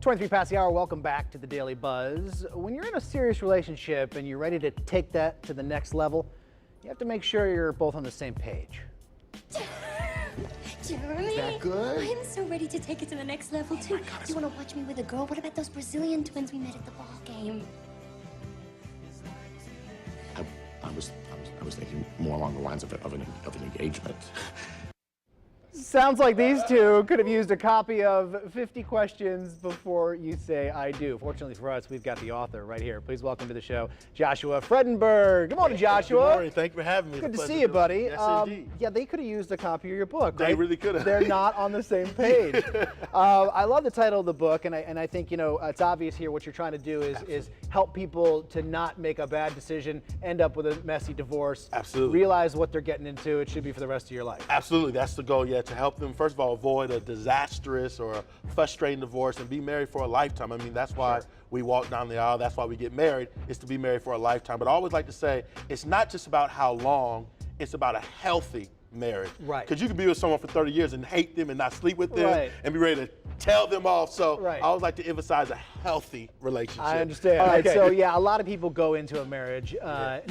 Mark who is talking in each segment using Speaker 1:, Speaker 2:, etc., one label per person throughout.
Speaker 1: 23 past the hour, welcome back to the Daily Buzz. When you're in a serious relationship and you're ready to take that to the next level, you have to make sure you're both on the same page.
Speaker 2: Jeremy,
Speaker 3: Is that good?
Speaker 2: I'm so ready to take it to the next level too. Do you want to watch me with a girl? What about those Brazilian twins we met at the ball game?
Speaker 3: I was thinking more along the lines of an engagement.
Speaker 1: Sounds like these two could have used a copy of 50 Questions Before You Say I Do. Fortunately for us, we've got the author right here. Please welcome to the show, Joshua Fredenburg. Good morning, Joshua.
Speaker 4: Good morning. Thank you for having me.
Speaker 1: Good to see you, buddy.
Speaker 4: Yes, indeed.
Speaker 1: Yeah, they could have used a copy of your book.
Speaker 4: They
Speaker 1: right?
Speaker 4: really could have.
Speaker 1: They're not on the same page. I love the title of the book, and I think it's obvious here what you're trying to do is help people to not make a bad decision, end up with a messy divorce.
Speaker 4: Absolutely.
Speaker 1: Realize what they're getting into. It should be for the rest of your life.
Speaker 4: Absolutely. That's the goal, yeah, to help them, first of all, avoid a disastrous or a frustrating divorce and be married for a lifetime. I mean, that's why we walk down the aisle. That's why we get married, is to be married for a lifetime. But I always like to say, it's not just about how long, it's about a healthy marriage.
Speaker 1: Right.
Speaker 4: Because you can be with someone for 30 years and hate them and not sleep with them
Speaker 1: Right.
Speaker 4: and be ready to tell them off. So
Speaker 1: Right.
Speaker 4: I always like to emphasize a healthy relationship.
Speaker 1: I understand. All right,
Speaker 4: Okay.
Speaker 1: so yeah, a lot of people go into a marriage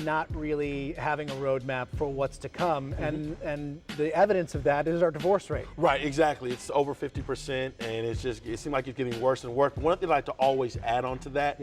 Speaker 1: not really having a roadmap for what's to come, and the evidence of that is our divorce rate.
Speaker 4: Right, exactly. It's over 50%, and it seems like it's getting worse and worse. But one thing I like to always add on to that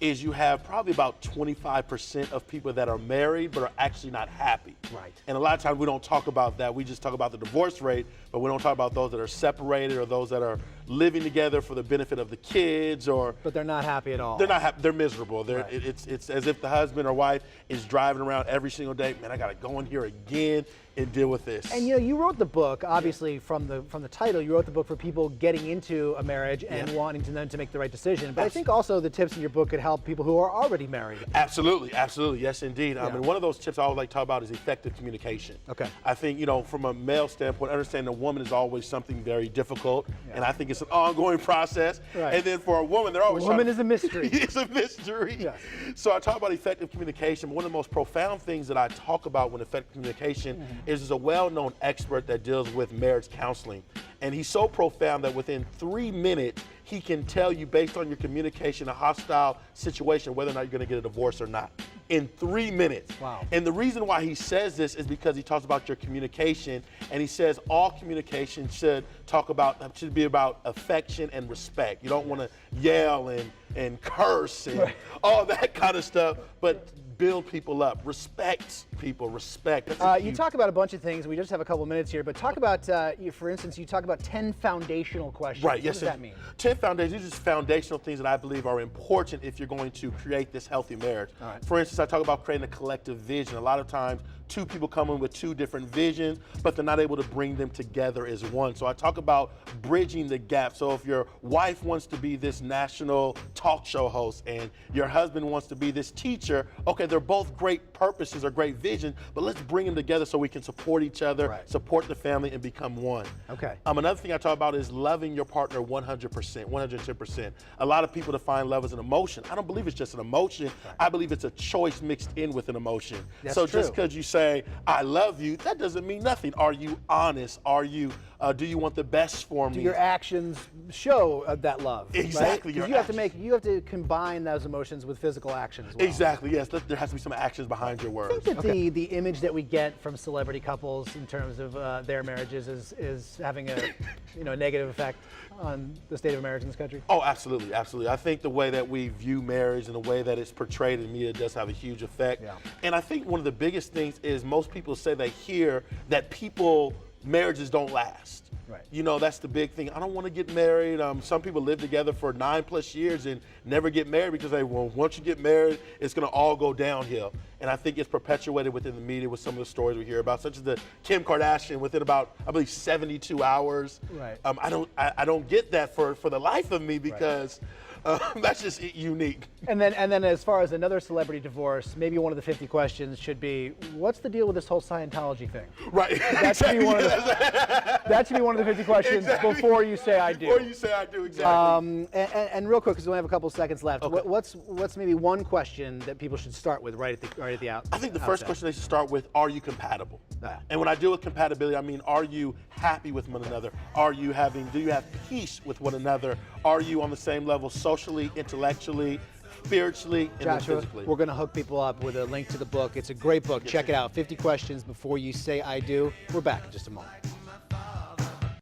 Speaker 4: is you have probably about 25% of people that are married but are actually not happy.
Speaker 1: Right.
Speaker 4: And a lot of times we don't talk about that. We just talk about the divorce rate, but we don't talk about those that are separated or those that are living together for the benefit of the kids, or
Speaker 1: But they're not happy at all.
Speaker 4: they're not happy. They're miserable.
Speaker 1: Right.
Speaker 4: It's as if the husband or wife is driving around every single day. Man, I got to go in here again and deal with this.
Speaker 1: And you wrote the book, obviously from the title, you wrote the book for people getting into a marriage and wanting to then to make the right decision. But I think also the tips in your book could help people who are already married.
Speaker 4: Absolutely, absolutely, yes, indeed. And one of those tips I always like to talk about is effective communication.
Speaker 1: Okay.
Speaker 4: I think from a male standpoint, understanding a woman is always something very difficult, and I think it's an ongoing process.
Speaker 1: Right.
Speaker 4: And then for a woman, they're always
Speaker 1: A woman is a mystery.
Speaker 4: It's a mystery.
Speaker 1: Yes.
Speaker 4: So I talk about effective communication. One of the most profound things that I talk about when effective communication is there's a well-known expert that deals with marriage counseling. And he's so profound that within 3 minutes, he can tell you based on your communication, a hostile situation, whether or not you're gonna get a divorce or not. In 3 minutes.
Speaker 1: Wow.
Speaker 4: And the reason why he says this is because he talks about your communication, and he says all communication should be about affection and respect. You don't wanna yell and curse and all that kind of stuff, but build people up, respect people, respect.
Speaker 1: You talk about a bunch of things. We just have a couple minutes here, but talk about, for instance, you talk about 10 foundational questions.
Speaker 4: Right,
Speaker 1: what
Speaker 4: yes.
Speaker 1: does that mean?
Speaker 4: 10 foundations, these are just foundational things that I believe are important if you're going to create this healthy marriage.
Speaker 1: All right.
Speaker 4: For instance, I talk about creating a collective vision. A lot of times, two people come in with two different visions, but they're not able to bring them together as one. So I talk about bridging the gap. So if your wife wants to be this national talk show host and your husband wants to be this teacher, okay, they're both great purposes or great visions, but let's bring them together so we can support each other, support the family, and become one.
Speaker 1: Okay.
Speaker 4: Another thing I talk about is loving your partner 100%, 110%. A lot of people define love as an emotion. I don't believe it's just an emotion. I believe it's a choice mixed in with an emotion.
Speaker 1: That's
Speaker 4: so
Speaker 1: true.
Speaker 4: just because you say, I love you, that doesn't mean nothing. Are you honest? Do you want the best for me?
Speaker 1: Do your actions show that love?
Speaker 4: Exactly.
Speaker 1: Right? 'Cause you have to combine those emotions with physical actions as well.
Speaker 4: Exactly, yes. There has to be some actions behind your words.
Speaker 1: I think that the image that we get from celebrity couples in terms of their marriages is having a negative effect on the state of marriage in this country.
Speaker 4: Oh, absolutely, absolutely. I think the way that we view marriage and the way that it's portrayed in media does have a huge effect.
Speaker 1: Yeah.
Speaker 4: And I think one of the biggest things is most people say they hear that marriages don't last.
Speaker 1: Right.
Speaker 4: That's the big thing. I don't want to get married. Some people live together for 9+ years and never get married because once you get married, it's going to all go downhill. And I think it's perpetuated within the media with some of the stories we hear about, such as the Kim Kardashian within about, I believe, 72 hours.
Speaker 1: Right.
Speaker 4: I don't get that for the life of me because That's just unique.
Speaker 1: And then as far as another celebrity divorce, maybe one of the 50 questions should be, what's the deal with this whole Scientology thing?
Speaker 4: Right.
Speaker 1: That should be one of the 50 questions before you say I do.
Speaker 4: Before you say I do, exactly.
Speaker 1: And real quick, because we only have a couple seconds left,
Speaker 4: Okay.
Speaker 1: what's maybe one question that people should start with right at the out?
Speaker 4: I think the first question they should start with, are you compatible?
Speaker 1: Ah.
Speaker 4: And when I deal with compatibility, I mean, are you happy with one another? Do you have peace with one another? Are you on the same level socially, intellectually, spiritually, and then
Speaker 1: Joshua,
Speaker 4: physically?
Speaker 1: we're going to hook people up with a link to the book. It's a great book. Check it out. 50 questions before you say I do. We're back in just a moment.